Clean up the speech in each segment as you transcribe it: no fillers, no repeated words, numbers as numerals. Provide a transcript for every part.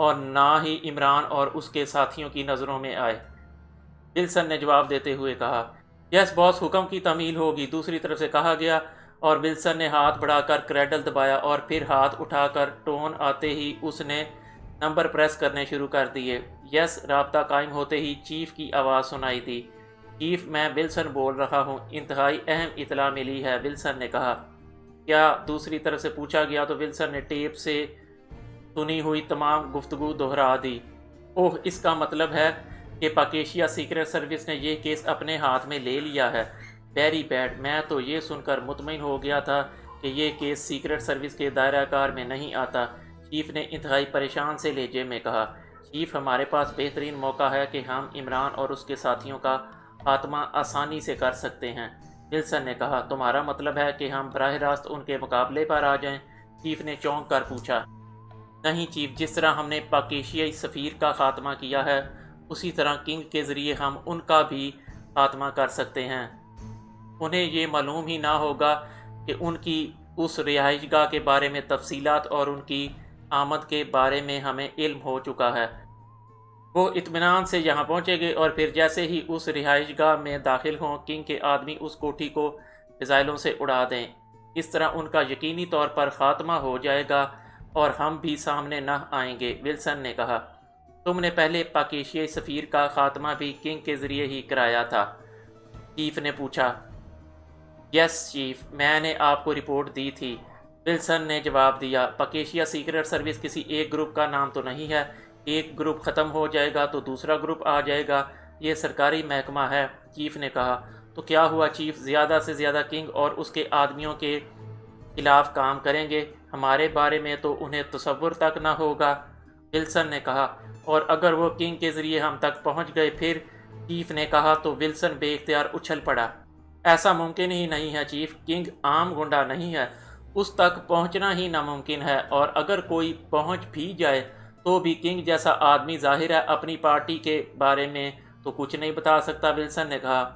اور نہ ہی عمران اور اس کے ساتھیوں کی نظروں میں آئے۔ ولسن نے جواب دیتے ہوئے کہا، یس باس، حکم کی تعمیل ہوگی، دوسری طرف سے کہا گیا، اور ولسن نے ہاتھ بڑھا کر کریڈل دبایا اور پھر ہاتھ اٹھا کر ٹون آتے ہی اس نے نمبر پریس کرنے شروع کر دیے۔ یس رابطہ قائم ہوتے ہی چیف کی آواز سنائی دی۔ چیف، میں ولسن بول رہا ہوں، انتہائی اہم اطلاع ملی ہے، ولسن نے کہا۔ کیا؟ دوسری طرف سے پوچھا گیا تو ولسن نے ٹیپ سے سنی ہوئی تمام گفتگو دہرا دی۔ اوہ، اس کا مطلب ہے کہ پاکیشیا سیکرٹ سروس نے یہ کیس اپنے ہاتھ میں لے لیا ہے۔ ویری بیڈ، میں تو یہ سن کر مطمئن ہو گیا تھا کہ یہ کیس سیکرٹ سروس کے دائرہ کار میں نہیں آتا، چیف نے انتہائی پریشان سے لہجے میں کہا۔ چیف، ہمارے پاس بہترین موقع ہے کہ ہم عمران اور اس کے ساتھیوں کا خاتمہ آسانی سے کر سکتے ہیں، ولسن نے کہا۔ تمہارا مطلب ہے کہ ہم براہ راست ان کے مقابلے پر آ جائیں؟ چیف نے چونک کر پوچھا۔ نہیں چیف، جس طرح ہم نے پاکیشیائی سفیر کا خاتمہ کیا ہے اسی طرح کنگ کے ذریعے ہم ان کا بھی خاتمہ کر سکتے ہیں۔ انہیں یہ معلوم ہی نہ ہوگا کہ ان کی اس رہائش گاہ کے بارے میں تفصیلات اور ان کی آمد کے بارے میں ہمیں علم ہو چکا ہے۔ وہ اطمینان سے یہاں پہنچیں گے اور پھر جیسے ہی اس رہائش گاہ میں داخل ہوں، کنگ کے آدمی اس کوٹھی کو میزائلوں سے اڑا دیں۔ اس طرح ان کا یقینی طور پر خاتمہ ہو جائے گا اور ہم بھی سامنے نہ آئیں گے، ولسن نے کہا۔ تم نے پہلے پاکیشیائی سفیر کا خاتمہ بھی کنگ کے ذریعے ہی کرایا تھا؟ چیف نے پوچھا۔ یس چیف، میں نے آپ کو رپورٹ دی تھی، ولسن نے جواب دیا۔ پاکیشیا سیکرٹ سروس کسی ایک گروپ کا نام تو نہیں ہے، ایک گروپ ختم ہو جائے گا تو دوسرا گروپ آ جائے گا، یہ سرکاری محکمہ ہے، چیف نے کہا۔ تو کیا ہوا چیف، زیادہ سے زیادہ کنگ اور اس کے آدمیوں کے خلاف کام کریں گے، ہمارے بارے میں تو انہیں تصور تک نہ ہوگا، ولسن نے کہا۔ اور اگر وہ کنگ کے ذریعے ہم تک پہنچ گئے پھر، چیف نے کہا تو ولسن بے اختیار اچھل پڑا۔ ایسا ممکن ہی نہیں ہے چیف، کنگ عام گنڈا نہیں ہے، اس تک پہنچنا ہی ناممکن ہے، اور اگر کوئی پہنچ بھی جائے تو بھی کنگ جیسا آدمی ظاہر ہے اپنی پارٹی کے بارے میں تو کچھ نہیں بتا سکتا، ولسن نے کہا۔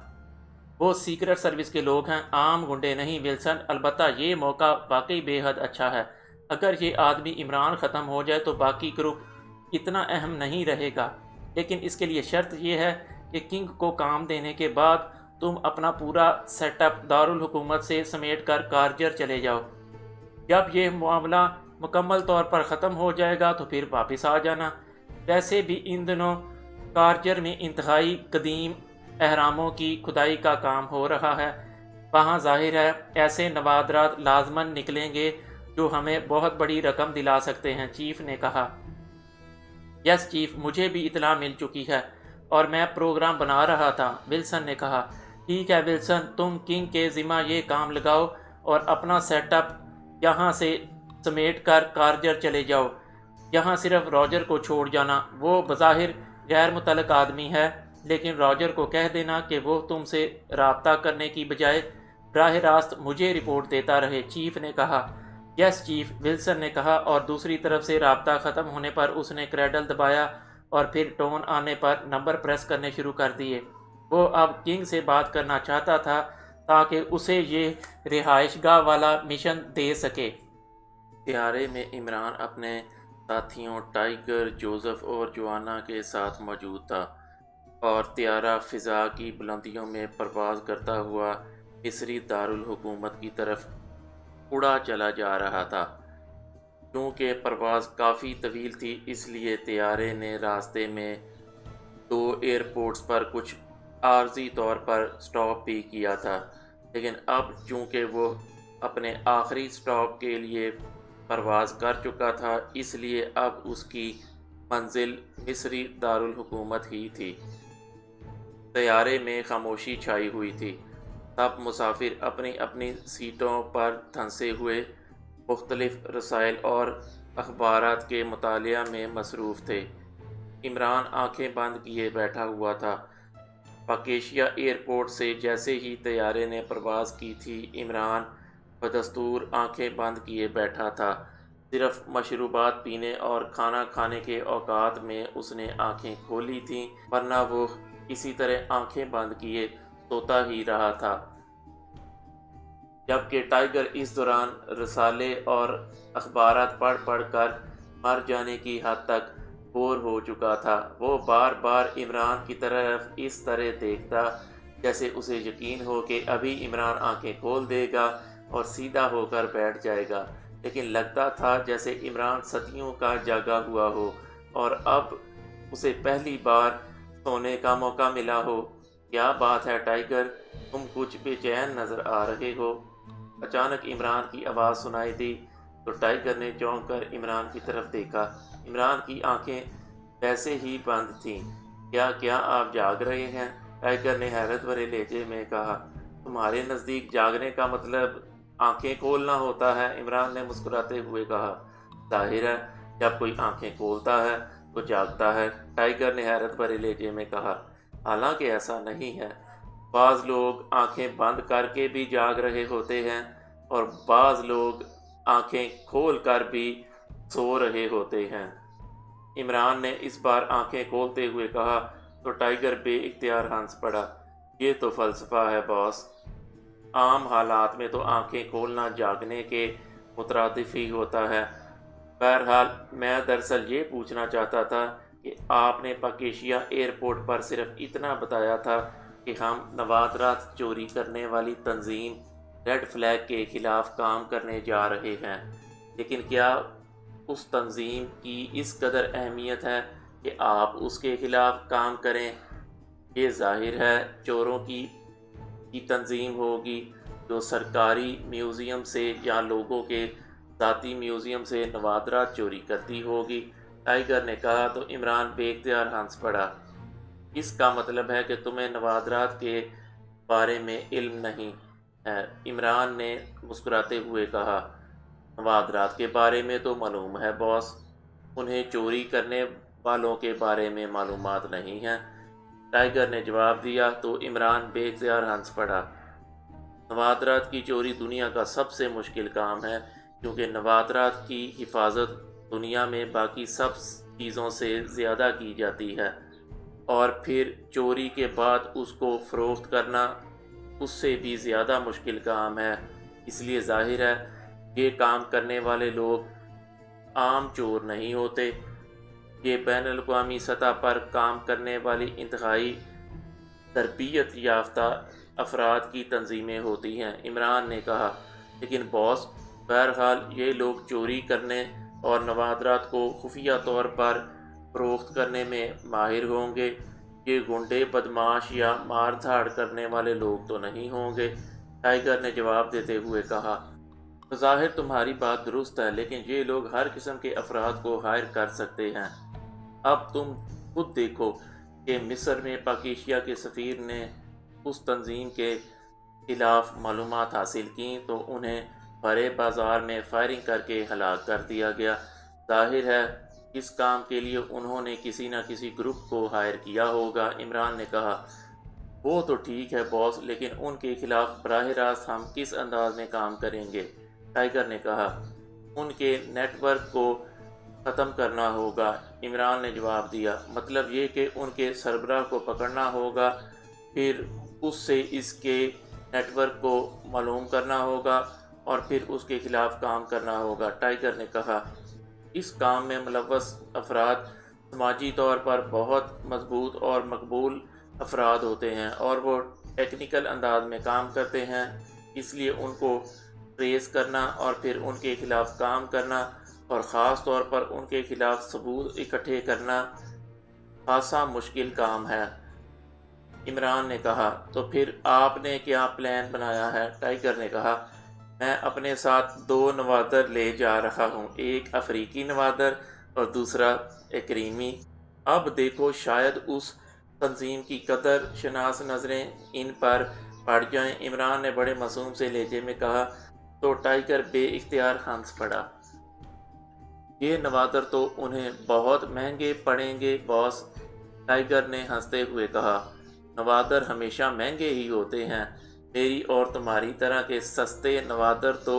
وہ سیکرٹ سروس کے لوگ ہیں، عام گنڈے نہیں ولسن، البتہ یہ موقع واقعی بے حد اچھا ہے۔ اگر یہ آدمی عمران ختم ہو جائے تو باقی گروپ اتنا اہم نہیں رہے گا، لیکن اس کے لیے شرط یہ ہے کہ کنگ کو کام دینے کے بعد تم اپنا پورا سیٹ اپ دارالحکومت سے سمیٹ کر کارجر چلے جاؤ۔ جب یہ معاملہ مکمل طور پر ختم ہو جائے گا تو پھر واپس آ جانا۔ ویسے بھی ان دنوں کارجر میں انتہائی قدیم اہراموں کی کھدائی کا کام ہو رہا ہے، وہاں ظاہر ہے ایسے نوادرات لازماً نکلیں گے جو ہمیں بہت بڑی رقم دلا سکتے ہیں، چیف نے کہا۔ یس چیف، مجھے بھی اطلاع مل چکی ہے اور میں پروگرام بنا رہا تھا، ولسن نے کہا۔ ٹھیک ہے ولسن، تم کنگ کے ذمہ یہ کام لگاؤ اور اپنا سیٹ اپ یہاں سے سمیٹ کر کارجر چلے جاؤ۔ یہاں صرف راجر کو چھوڑ جانا، وہ بظاہر غیر متعلق آدمی ہے، لیکن راجر کو کہہ دینا کہ وہ تم سے رابطہ کرنے کی بجائے براہ راست مجھے رپورٹ دیتا رہے، چیف نے کہا۔ یس چیف، ولسن نے کہا، اور دوسری طرف سے رابطہ ختم ہونے پر اس نے کریڈل دبایا اور پھر ٹون آنے پر نمبر پریس کرنے شروع کر دیے۔ وہ اب کنگ سے بات کرنا چاہتا تھا تاکہ اسے یہ رہائش گاہ والا مشن دے سکے۔ طیارے میں عمران اپنے ساتھیوں ٹائیگر، جوزف اور جوانا کے ساتھ موجود تھا، اور طیارہ فضا کی بلندیوں میں پرواز کرتا ہوا مصری دارالحکومت کی طرف اڑا چلا جا رہا تھا۔ چونکہ پرواز کافی طویل تھی، اس لیے طیارے نے راستے میں 2 ایئرپورٹس پر کچھ عارضی طور پر سٹاپ بھی کیا تھا، لیکن اب چونکہ وہ اپنے آخری سٹاپ کے لیے پرواز کر چکا تھا، اس لیے اب اس کی منزل مصری دارالحکومت ہی تھی۔ طیارے میں خاموشی چھائی ہوئی تھی، سب مسافر اپنی اپنی سیٹوں پر دھنسے ہوئے مختلف رسائل اور اخبارات کے مطالعہ میں مصروف تھے۔ عمران آنکھیں بند کیے بیٹھا ہوا تھا۔ پاکیشیا ایئرپورٹ سے جیسے ہی طیارے نے پرواز کی تھی، عمران بدستور آنکھیں بند کیے بیٹھا تھا۔ صرف مشروبات پینے اور کھانا کھانے کے اوقات میں اس نے آنکھیں کھولی تھیں، ورنہ وہ اسی طرح آنکھیں بند کیے سوتا ہی رہا تھا۔ جبکہ ٹائیگر اس دوران رسالے اور اخبارات پڑھ پڑھ کر مر جانے کی حد تک بور ہو چکا تھا۔ وہ بار بار عمران کی طرف اس طرح دیکھتا جیسے اسے یقین ہو کہ ابھی عمران آنکھیں کھول دے گا اور سیدھا ہو کر بیٹھ جائے گا، لیکن لگتا تھا جیسے عمران صدیوں کا جاگا ہوا ہو اور اب اسے پہلی بار سونے کا موقع ملا ہو۔ کیا بات ہے ٹائیگر، تم کچھ بے چین نظر آ رہے ہو؟ اچانک عمران کی آواز سنائی دی تو ٹائیگر نے چونک کر عمران کی طرف دیکھا۔ عمران کی آنکھیں ویسے ہی بند تھیں۔ کیا آپ جاگ رہے ہیں؟ ٹائیگر نے حیرت بھرے لہجے میں کہا۔ تمہارے نزدیک جاگنے کا مطلب آنکھیں کھولنا ہوتا ہے؟ عمران نے مسکراتے ہوئے کہا۔ ظاہر ہے جب کوئی آنکھیں کھولتا ہے تو جاگتا ہے، ٹائیگر نے حیرت بھرے لہجے میں کہا۔ حالانکہ ایسا نہیں ہے، بعض لوگ آنکھیں بند کر کے بھی جاگ رہے ہوتے ہیں اور بعض لوگ آنکھیں کھول کر بھی سو رہے ہوتے ہیں۔ عمران نے اس بار آنکھیں کھولتے ہوئے کہا تو ٹائیگر بے اختیار ہنس پڑا۔ یہ تو فلسفہ ہے باس، عام حالات میں تو آنکھیں کھولنا جاگنے کے مترادف ہی ہوتا ہے۔ بہرحال میں دراصل یہ پوچھنا چاہتا تھا کہ آپ نے پاکیشیا ایئرپورٹ پر صرف اتنا بتایا تھا کہ ہم نوادرات چوری کرنے والی تنظیم ریڈ فلیگ کے خلاف کام کرنے جا رہے ہیں، لیکن کیا اس تنظیم کی اس قدر اہمیت ہے کہ آپ اس کے خلاف کام کریں؟ یہ ظاہر ہے چوروں کی تنظیم ہوگی جو سرکاری میوزیم سے یا لوگوں کے ذاتی میوزیم سے نوادرات چوری کرتی ہوگی، ٹائیگر نے کہا تو عمران بے اختیار ہنس پڑا۔ اس کا مطلب ہے کہ تمہیں نوادرات کے بارے میں علم نہیں ہے، عمران نے مسکراتے ہوئے کہا۔ نوادرات کے بارے میں تو معلوم ہے باس، انہیں چوری کرنے والوں کے بارے میں معلومات نہیں ہیں، ٹائیگر نے جواب دیا تو عمران بے اختیار ہنس پڑا۔ نوادرات کی چوری دنیا کا سب سے مشکل کام ہے، کیونکہ نوادرات کی حفاظت دنیا میں باقی سب چیزوں سے زیادہ کی جاتی ہے، اور پھر چوری کے بعد اس کو فروخت کرنا اس سے بھی زیادہ مشکل کام ہے۔ اس لیے ظاہر ہے یہ کام کرنے والے لوگ عام چور نہیں ہوتے، یہ بین الاقوامی سطح پر کام کرنے والی انتہائی تربیت یافتہ افراد کی تنظیمیں ہوتی ہیں، عمران نے کہا۔ لیکن باس، بہرحال یہ لوگ چوری کرنے اور نوادرات کو خفیہ طور پر فروخت کرنے میں ماہر ہوں گے، یہ گنڈے، بدماش یا مار دھاڑ کرنے والے لوگ تو نہیں ہوں گے، ٹائیگر نے جواب دیتے ہوئے کہا۔ بظاہر تمہاری بات درست ہے، لیکن یہ لوگ ہر قسم کے افراد کو ہائر کر سکتے ہیں۔ اب تم خود دیکھو کہ مصر میں پاکیشیا کے سفیر نے اس تنظیم کے خلاف معلومات حاصل کیں تو انہیں بھرے بازار میں فائرنگ کر کے ہلاک کر دیا گیا۔ ظاہر ہے اس کام کے لیے انہوں نے کسی نہ کسی گروپ کو ہائر کیا ہوگا، عمران نے کہا۔ وہ تو ٹھیک ہے باس، لیکن ان کے خلاف براہ راست ہم کس انداز میں کام کریں گے؟ ٹائیگر نے کہا۔ ان کے نیٹ ورک کو ختم کرنا ہوگا، عمران نے جواب دیا۔ مطلب یہ کہ ان کے سربراہ کو پکڑنا ہوگا، پھر اس سے اس کے نیٹ ورک کو معلوم کرنا ہوگا اور پھر اس کے خلاف کام کرنا ہوگا، ٹائیگر نے کہا۔ اس کام میں ملوث افراد سماجی طور پر بہت مضبوط اور مقبول افراد ہوتے ہیں اور وہ ٹیکنیکل انداز میں کام کرتے ہیں، اس لیے ان کو ٹریس کرنا اور پھر ان کے خلاف کام کرنا اور خاص طور پر ان کے خلاف ثبوت اکٹھے کرنا خاصا مشکل کام ہے، عمران نے کہا۔ تو پھر آپ نے کیا پلان بنایا ہے؟ ٹائیگر نے کہا۔ میں اپنے ساتھ 2 نوادر لے جا رہا ہوں، ایک افریقی نوادر اور دوسرا ایکریمی۔ اب دیکھو شاید اس تنظیم کی قدر شناس نظریں ان پر پڑ جائیں، عمران نے بڑے معصوم سے لہجے میں کہا تو ٹائیگر بے اختیار ہنس پڑا۔ یہ نوادر تو انہیں بہت مہنگے پڑیں گے باس، ٹائیگر نے ہنستے ہوئے کہا۔ نوادر ہمیشہ مہنگے ہی ہوتے ہیں، میری اور تمہاری طرح کے سستے نوادر تو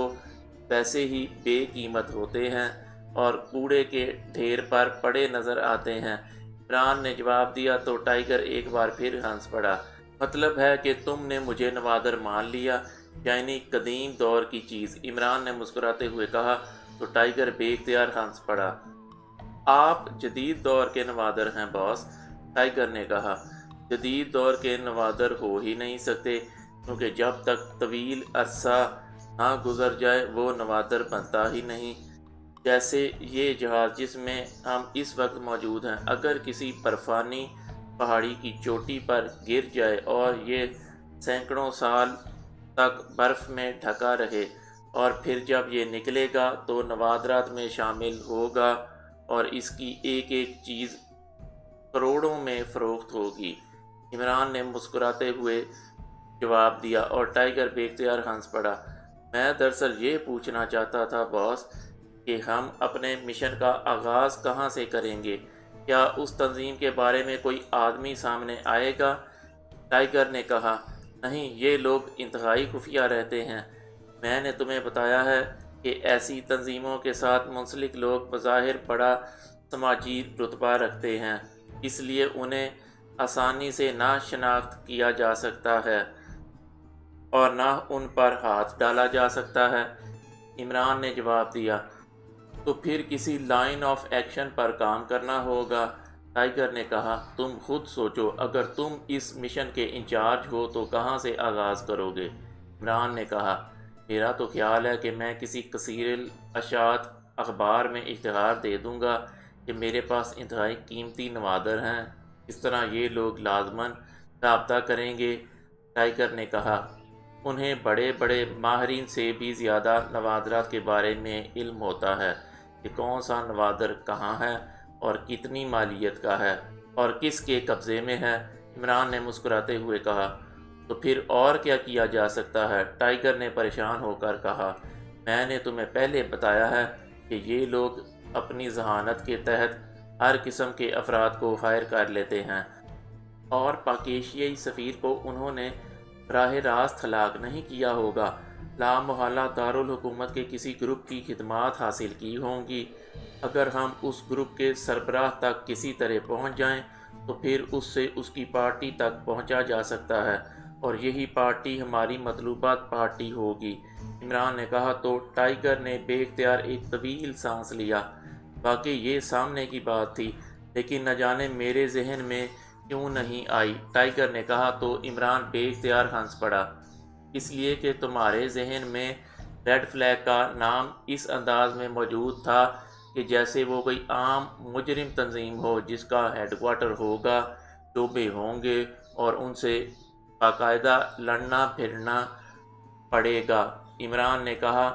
ویسے ہی بے قیمت ہوتے ہیں اور کوڑے کے ڈھیر پر پڑے نظر آتے ہیں، عمران نے جواب دیا تو ٹائیگر ایک بار پھر ہنس پڑا۔ مطلب ہے کہ تم نے مجھے نوادر مان لیا، یعنی قدیم دور کی چیز، عمران نے مسکراتے ہوئے کہا تو ٹائیگر بے اختیار ہنس پڑا۔ آپ جدید دور کے نوادر ہیں باس، ٹائیگر نے کہا۔ جدید دور کے نوادر ہو ہی نہیں سکتے، کیونکہ جب تک طویل عرصہ نہ گزر جائے وہ نوادر بنتا ہی نہیں۔ جیسے یہ جہاز جس میں ہم اس وقت موجود ہیں، اگر کسی برفانی پہاڑی کی چوٹی پر گر جائے اور یہ سینکڑوں سال تک برف میں ڈھکا رہے، اور پھر جب یہ نکلے گا تو نوادرات میں شامل ہوگا اور اس کی ایک ایک چیز کروڑوں میں فروخت ہوگی۔ عمران نے مسکراتے ہوئے جواب دیا اور ٹائیگر بے اختیار ہنس پڑا۔ میں دراصل یہ پوچھنا چاہتا تھا باس کہ ہم اپنے مشن کا آغاز کہاں سے کریں گے؟ کیا اس تنظیم کے بارے میں کوئی آدمی سامنے آئے گا؟ ٹائیگر نے کہا، نہیں، یہ لوگ انتہائی خفیہ رہتے ہیں۔ میں نے تمہیں بتایا ہے کہ ایسی تنظیموں کے ساتھ منسلک لوگ بظاہر بڑا سماجی رتبہ رکھتے ہیں، اس لیے انہیں آسانی سے نہ شناخت کیا جا سکتا ہے اور نہ ان پر ہاتھ ڈالا جا سکتا ہے۔ عمران نے جواب دیا، تو پھر کسی لائن آف ایکشن پر کام کرنا ہوگا۔ ٹائیگر نے کہا، تم خود سوچو، اگر تم اس مشن کے انچارج ہو تو کہاں سے آغاز کرو گے؟ عمران نے کہا، میرا تو خیال ہے کہ میں کسی کثیر الاشاعت اخبار میں اشتہار دے دوں گا کہ میرے پاس انتہائی قیمتی نوادر ہیں، اس طرح یہ لوگ لازماً رابطہ کریں گے۔ ٹائیگر نے کہا، انہیں بڑے بڑے ماہرین سے بھی زیادہ نوادرات کے بارے میں علم ہوتا ہے کہ کون سا نوادر کہاں ہے اور کتنی مالیت کا ہے اور کس کے قبضے میں ہے۔ عمران نے مسکراتے ہوئے کہا، تو پھر اور کیا کیا جا سکتا ہے؟ ٹائیگر نے پریشان ہو کر کہا، میں نے تمہیں پہلے بتایا ہے کہ یہ لوگ اپنی ذہانت کے تحت ہر قسم کے افراد کو ہائر کر لیتے ہیں، اور پاکیشیائی سفیر کو انہوں نے براہ راست ہلاک نہیں کیا ہوگا، لامحالہ دارالحکومت کے کسی گروپ کی خدمات حاصل کی ہوں گی۔ اگر ہم اس گروپ کے سربراہ تک کسی طرح پہنچ جائیں تو پھر اس سے اس کی پارٹی تک پہنچا جا سکتا ہے، اور یہی پارٹی ہماری مطلوبہ پارٹی ہوگی۔ عمران نے کہا تو ٹائیگر نے بے اختیار ایک طویل سانس لیا۔ واقعی یہ سامنے کی بات تھی، لیکن نہ جانے میرے ذہن میں کیوں نہیں آئی، ٹائیگر نے کہا تو عمران بے اختیار ہنس پڑا۔ اس لیے کہ تمہارے ذہن میں ریڈ فلیگ کا نام اس انداز میں موجود تھا کہ جیسے وہ کوئی عام مجرم تنظیم ہو جس کا ہیڈ کوارٹر ہوگا، شعبے ہوں گے اور ان سے باقاعدہ لڑنا پھرنا پڑے گا۔ عمران نے کہا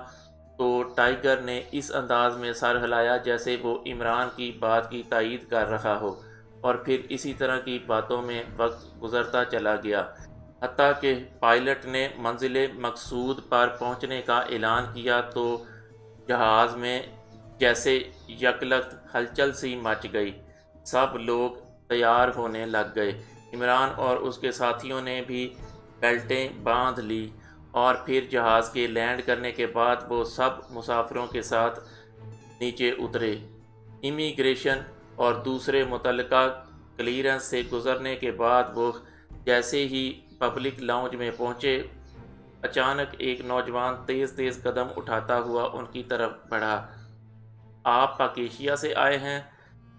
تو ٹائیگر نے اس انداز میں سر ہلایا جیسے وہ عمران کی بات کی تائید کر رہا ہو، اور پھر اسی طرح کی باتوں میں وقت گزرتا چلا گیا، حتیٰ کہ پائلٹ نے منزل مقصود پر پہنچنے کا اعلان کیا تو جہاز میں جیسے یکلخت ہلچل سی مچ گئی۔ سب لوگ تیار ہونے لگ گئے۔ عمران اور اس کے ساتھیوں نے بھی بیلٹیں باندھ لی، اور پھر جہاز کے لینڈ کرنے کے بعد وہ سب مسافروں کے ساتھ نیچے اترے۔ امیگریشن اور دوسرے متعلقہ کلیئرنس سے گزرنے کے بعد وہ جیسے ہی پبلک لاؤنج میں پہنچے، اچانک ایک نوجوان تیز تیز قدم اٹھاتا ہوا ان کی طرف بڑھا۔ آپ پاکیشیا سے آئے ہیں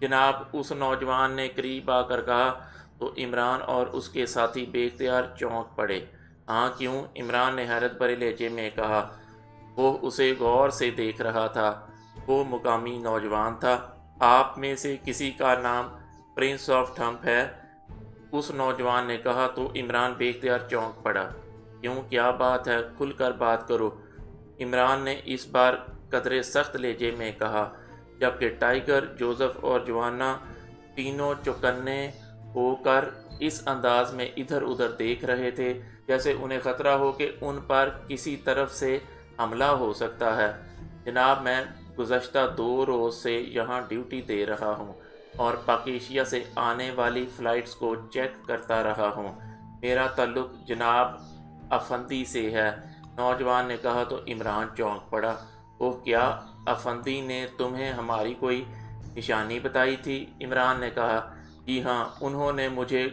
جناب؟ اس نوجوان نے قریب آ کر کہا تو عمران اور اس کے ساتھی بے اختیار چونک پڑے۔ ہاں کیوں؟ عمران نے حیرت بھرے لہجے میں کہا۔ وہ اسے غور سے دیکھ رہا تھا۔ وہ مقامی نوجوان تھا۔ آپ میں سے کسی کا نام پرنس آف ٹھمپ ہے؟ اس نوجوان نے کہا تو عمران بے اختیار چونک پڑا۔ کیوں، کیا بات ہے؟ کھل کر بات کرو، عمران نے اس بار قدرے سخت لہجے میں کہا، جبکہ ٹائیگر، جوزف اور جوانا تینوں چوکنے ہو کر اس انداز میں ادھر ادھر دیکھ رہے تھے جیسے انہیں خطرہ ہو کہ ان پر کسی طرف سے حملہ ہو سکتا ہے۔ جناب، میں گزشتہ 2 روز سے یہاں ڈیوٹی دے رہا ہوں اور پاکیشیا سے آنے والی فلائٹس کو چیک کرتا رہا ہوں۔ میرا تعلق جناب افندی سے ہے، نوجوان نے کہا تو عمران چونک پڑا۔ اوہ، کیا افندی نے تمہیں ہماری کوئی نشانی بتائی تھی؟ عمران نے کہا، جی ہاں، انہوں نے مجھے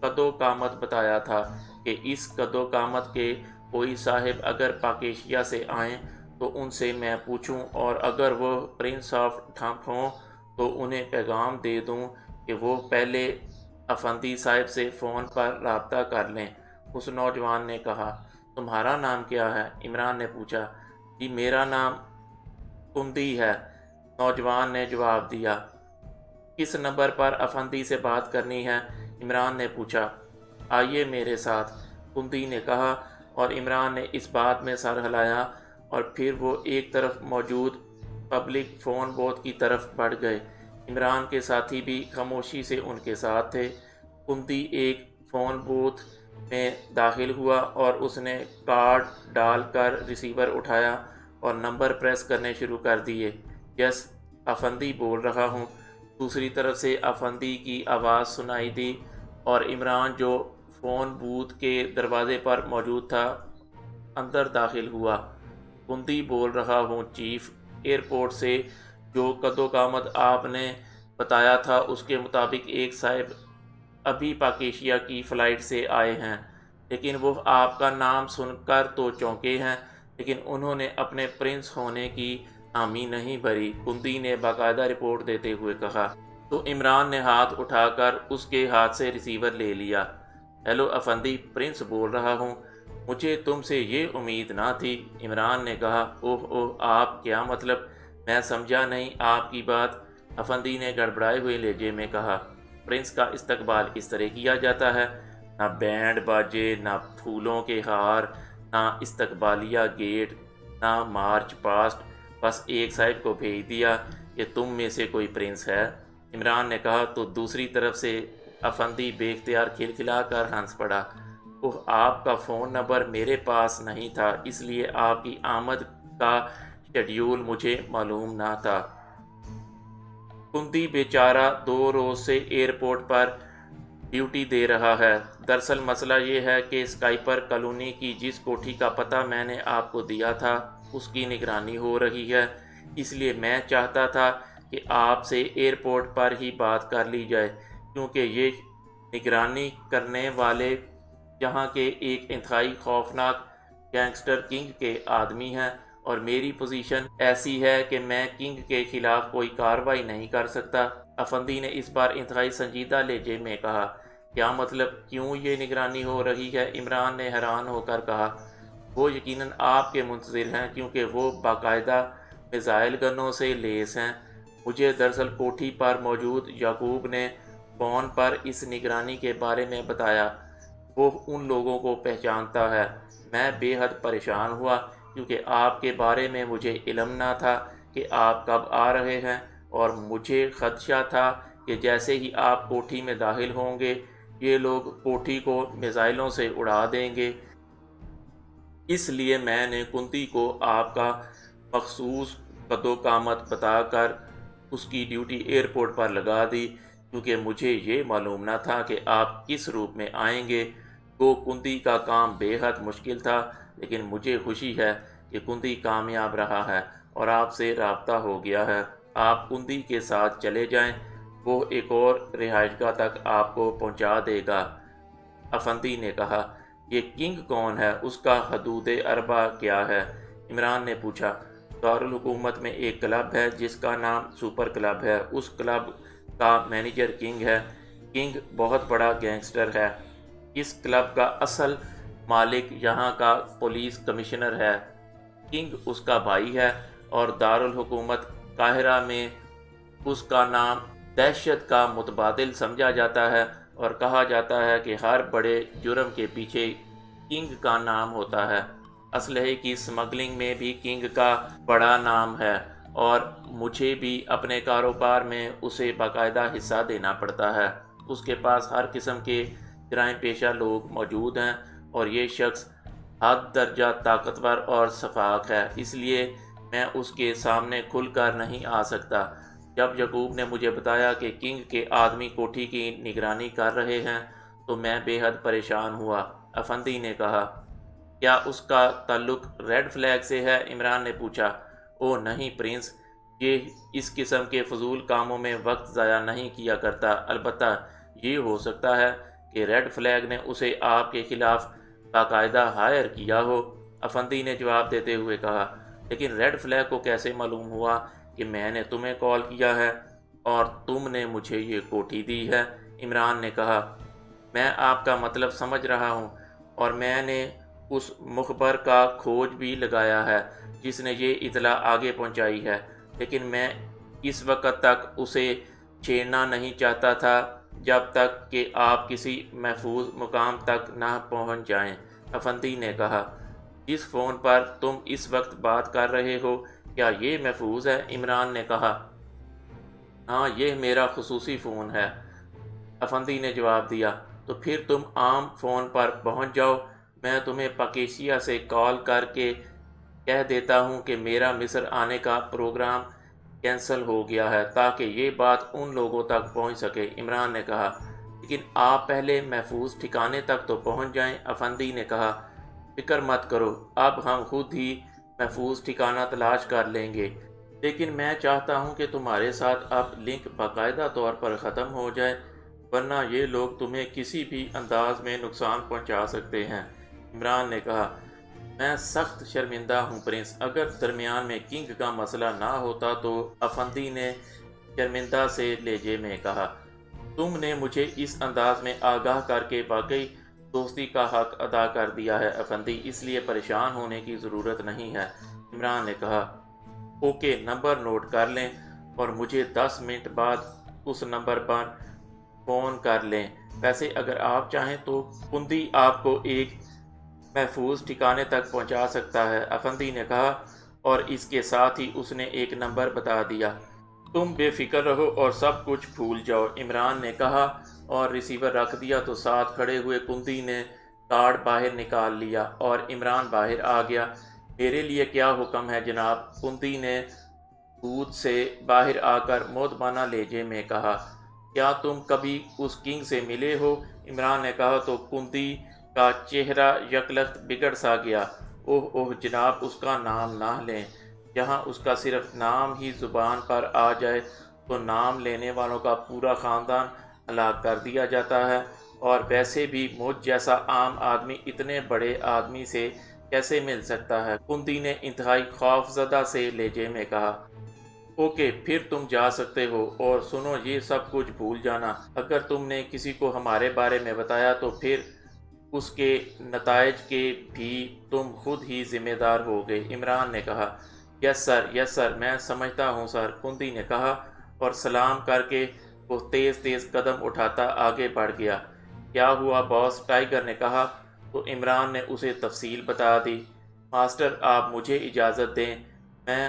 قد و قامت بتایا تھا کہ اس قد و قامت کے کوئی صاحب اگر پاکیشیا سے آئیں تو ان سے میں پوچھوں، اور اگر وہ پرنس آف ٹھمپ ہوں تو انہیں پیغام دے دوں کہ وہ پہلے افندی صاحب سے فون پر رابطہ کر لیں۔ اس نوجوان نے کہا، تمہارا نام کیا ہے؟ عمران نے پوچھا۔ جی میرا نام کندی ہے، نوجوان نے جواب دیا۔ کس نمبر پر افندی سے بات کرنی ہے؟ عمران نے پوچھا۔ آئیے میرے ساتھ، کندی نے کہا، اور عمران نے اس بات میں سر ہلایا اور پھر وہ ایک طرف موجود پبلک فون بوتھ کی طرف بڑھ گئے۔ عمران کے ساتھی بھی خاموشی سے ان کے ساتھ تھے۔ کندی ایک فون بوتھ میں داخل ہوا اور اس نے کارڈ ڈال کر ریسیور اٹھایا اور نمبر پریس کرنے شروع کر دیے۔ یس، افندی بول رہا ہوں۔ دوسری طرف سے افندی کی آواز سنائی دی اور عمران جو فون بوتھ کے دروازے پر موجود تھا اندر داخل ہوا۔ کندی بول رہا ہوں چیف، ایئرپورٹ سے جو قدوقامت آپ نے بتایا تھا اس کے مطابق ایک صاحب ابھی پاکیشیا کی فلائٹ سے آئے ہیں، لیکن وہ آپ کا نام سن کر تو چونکے ہیں، لیکن انہوں نے اپنے پرنس ہونے کی حامی نہیں بھری، کندی نے باقاعدہ رپورٹ دیتے ہوئے کہا۔ تو عمران نے ہاتھ اٹھا کر اس کے ہاتھ سے ریسیور لے لیا۔ ہیلو افندی، پرنس بول رہا ہوں، مجھے تم سے یہ امید نہ تھی۔ عمران نے کہا، اوہ اوہ، آپ کیا مطلب؟ میں سمجھا نہیں آپ کی بات۔ افندی نے گڑبڑائے ہوئے لہجے میں کہا، پرنس کا استقبال اس طرح کیا جاتا ہے، نہ بینڈ باجے، نہ پھولوں کے ہار، نہ استقبالیہ گیٹ، نہ مارچ پاسٹ، بس ایک صاحب کو بھیج دیا کہ تم میں سے کوئی پرنس ہے۔ عمران نے کہا تو دوسری طرف سے افندی بے اختیار کھلکھلا کر ہنس پڑا۔ اوہ، آپ کا فون نمبر میرے پاس نہیں تھا، اس لیے آپ کی آمد کا شیڈیول مجھے معلوم نہ تھا۔ کندی بیچارہ 2 روز سے ایئرپورٹ پر ڈیوٹی دے رہا ہے۔ دراصل مسئلہ یہ ہے کہ اسکائپر کالونی کی جس کوٹھی کا پتہ میں نے آپ کو دیا تھا اس کی نگرانی ہو رہی ہے، اس لیے میں چاہتا تھا کہ آپ سے ایئرپورٹ پر ہی بات کر لی جائے، کیونکہ یہ نگرانی کرنے والے یہاں کے ایک انتہائی خوفناک گینگسٹر کنگ کے آدمی ہیں، اور میری پوزیشن ایسی ہے کہ میں کنگ کے خلاف کوئی کارروائی نہیں کر سکتا۔ افندی نے اس بار انتہائی سنجیدہ لہجے میں کہا، کیا مطلب، کیوں یہ نگرانی ہو رہی ہے؟ عمران نے حیران ہو کر کہا، وہ یقیناً آپ کے منتظر ہیں، کیونکہ وہ باقاعدہ میزائل گنوں سے لیس ہیں۔ مجھے دراصل کوٹھی پر موجود یعقوب نے فون پر اس نگرانی کے بارے میں بتایا، وہ ان لوگوں کو پہچانتا ہے۔ میں بے حد پریشان ہوا کیونکہ آپ کے بارے میں مجھے علم نہ تھا کہ آپ کب آ رہے ہیں، اور مجھے خدشہ تھا کہ جیسے ہی آپ کوٹھی میں داخل ہوں گے یہ لوگ کوٹھی کو میزائلوں سے اڑا دیں گے۔ اس لیے میں نے کندی کو آپ کا مخصوص قدوقامت بتا کر اس کی ڈیوٹی ایئرپورٹ پر لگا دی، کیونکہ مجھے یہ معلوم نہ تھا کہ آپ کس روپ میں آئیں گے۔ گو کندی کا کام بے حد مشکل تھا، لیکن مجھے خوشی ہے کہ کندی کامیاب رہا ہے اور آپ سے رابطہ ہو گیا ہے۔ آپ کندی کے ساتھ چلے جائیں، وہ ایک اور رہائش گاہ تک آپ کو پہنچا دے گا۔ افندی نے کہا، یہ کنگ کون ہے؟ اس کا حدود اربع کیا ہے؟ عمران نے پوچھا۔ دارالحکومت میں ایک کلب ہے جس کا نام سپر کلب ہے، اس کلب کا مینیجر کنگ ہے۔ کنگ بہت بڑا گینگسٹر ہے۔ اس کلب کا اصل مالک یہاں کا پولیس کمشنر ہے۔ کنگ اس کا بھائی ہے، اور دارالحکومت قاہرہ میں اس کا نام دہشت کا متبادل سمجھا جاتا ہے، اور کہا جاتا ہے کہ ہر بڑے جرم کے پیچھے کنگ کا نام ہوتا ہے۔ اسلحے کی سمگلنگ میں بھی کنگ کا بڑا نام ہے، اور مجھے بھی اپنے کاروبار میں اسے باقاعدہ حصہ دینا پڑتا ہے۔ اس کے پاس ہر قسم کے جرائم پیشہ لوگ موجود ہیں، اور یہ شخص حد درجہ طاقتور اور شفاق ہے، اس لیے میں اس کے سامنے کھل کر نہیں آ سکتا۔ جب یعقوب نے مجھے بتایا کہ کنگ کے آدمی کوٹھی کی نگرانی کر رہے ہیں تو میں بے حد پریشان ہوا۔ افندی نے کہا، کیا اس کا تعلق ریڈ فلیگ سے ہے؟ عمران نے پوچھا۔ او نہیں پرنس، یہ اس قسم کے فضول کاموں میں وقت ضائع نہیں کیا کرتا، البتہ یہ ہو سکتا ہے کہ ریڈ فلیگ نے اسے آپ کے خلاف باقاعدہ ہائر کیا ہو۔ افندی نے جواب دیتے ہوئے کہا، لیکن ریڈ فلیگ کو کیسے معلوم ہوا کہ میں نے تمہیں کال کیا ہے؟ اور تم نے مجھے یہ کوٹھی دی ہے؟ عمران نے کہا، میں آپ کا مطلب سمجھ رہا ہوں، اور میں نے اس مخبر کا کھوج بھی لگایا ہے جس نے یہ اطلاع آگے پہنچائی ہے، لیکن میں اس وقت تک اسے چھیڑنا نہیں چاہتا تھا جب تک کہ آپ کسی محفوظ مقام تک نہ پہنچ جائیں۔ افندی نے کہا، جس فون پر تم اس وقت بات کر رہے ہو کیا یہ محفوظ ہے؟ عمران نے کہا، ہاں، یہ میرا خصوصی فون ہے، افندی نے جواب دیا۔ تو پھر تم عام فون پر پہنچ جاؤ، میں تمہیں پاکیشیا سے کال کر کے کہہ دیتا ہوں کہ میرا مصر آنے کا پروگرام کینسل ہو گیا ہے تاکہ یہ بات ان لوگوں تک پہنچ سکے۔ عمران نے کہا، لیکن آپ پہلے محفوظ ٹھکانے تک تو پہنچ جائیں۔ افندی نے کہا، فکر مت کرو، اب ہم خود ہی محفوظ ٹھکانہ تلاش کر لیں گے، لیکن میں چاہتا ہوں کہ تمہارے ساتھ اب لنک باقاعدہ طور پر ختم ہو جائے، ورنہ یہ لوگ تمہیں کسی بھی انداز میں نقصان پہنچا سکتے ہیں۔ عمران نے کہا، میں سخت شرمندہ ہوں پرنس، اگر درمیان میں کنگ کا مسئلہ نہ ہوتا تو۔ افندی نے شرمندہ سے لہجے میں کہا، تم نے مجھے اس انداز میں آگاہ کر کے واقعی دوستی کا حق ادا کر دیا ہے افندی، اس لیے پریشان ہونے کی ضرورت نہیں ہے۔ عمران نے کہا، اوکے، نمبر نوٹ کر لیں اور مجھے 10 منٹ بعد اس نمبر پر فون کر لیں۔ ویسے اگر آپ چاہیں تو کندی آپ کو ایک محفوظ ٹھکانے تک پہنچا سکتا ہے، افندی نے کہا، اور اس کے ساتھ ہی اس نے ایک نمبر بتا دیا۔ تم بے فکر رہو اور سب کچھ بھول جاؤ، عمران نے کہا، اور ریسیور رکھ دیا تو ساتھ کھڑے ہوئے کندی نے کارڈ باہر نکال لیا اور عمران باہر آ گیا۔ میرے لیے کیا حکم ہے جناب؟ کندی نے بوتھ سے باہر آ کر مؤدبانہ لہجے میں کہا، کیا تم کبھی اس کنگ سے ملے ہو؟ عمران نے کہا تو کندی کا چہرہ یکلخت بگڑ سا گیا۔ اوہ اوہ جناب، اس کا نام نہ لیں، جہاں اس کا صرف نام ہی زبان پر آ جائے تو نام لینے والوں کا پورا خاندان ہلاک کر دیا جاتا ہے، اور ویسے بھی مجھ جیسا عام آدمی اتنے بڑے آدمی سے کیسے مل سکتا ہے؟ کندی نے انتہائی خوف زدہ سے لہجے میں کہا، اوکے، پھر تم جا سکتے ہو، اور سنو، یہ سب کچھ بھول جانا، اگر تم نے کسی کو ہمارے بارے میں بتایا تو پھر اس کے نتائج کے بھی تم خود ہی ذمہ دار ہوگے۔ عمران نے کہا، یس سر، یس سر، میں سمجھتا ہوں سر، کندی نے کہا، اور سلام کر کے وہ تیز تیز قدم اٹھاتا آگے بڑھ گیا۔ کیا ہوا باس؟ ٹائیگر نے کہا، تو عمران نے اسے تفصیل بتا دی۔ ماسٹر، آپ مجھے اجازت دیں، میں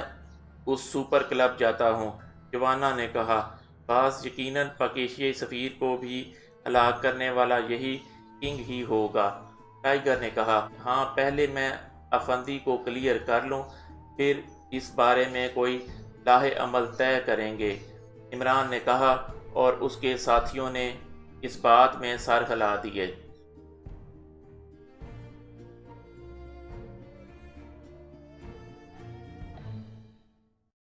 اس سپر کلب جاتا ہوں، جوانا نے کہا، باس یقیناً پاکیشیائی سفیر کو بھی ہلاک کرنے والا یہی کنگ ہی ہوگا۔ ٹائیگر نے کہا، ہاں، پہلے میں افندی کو کلیئر کر لوں، پھر اس بارے میں کوئی لاہ عمل طے کریں گے، عمران نے کہا، اور اس کے ساتھیوں نے اس بات میں سر ہلا دیے۔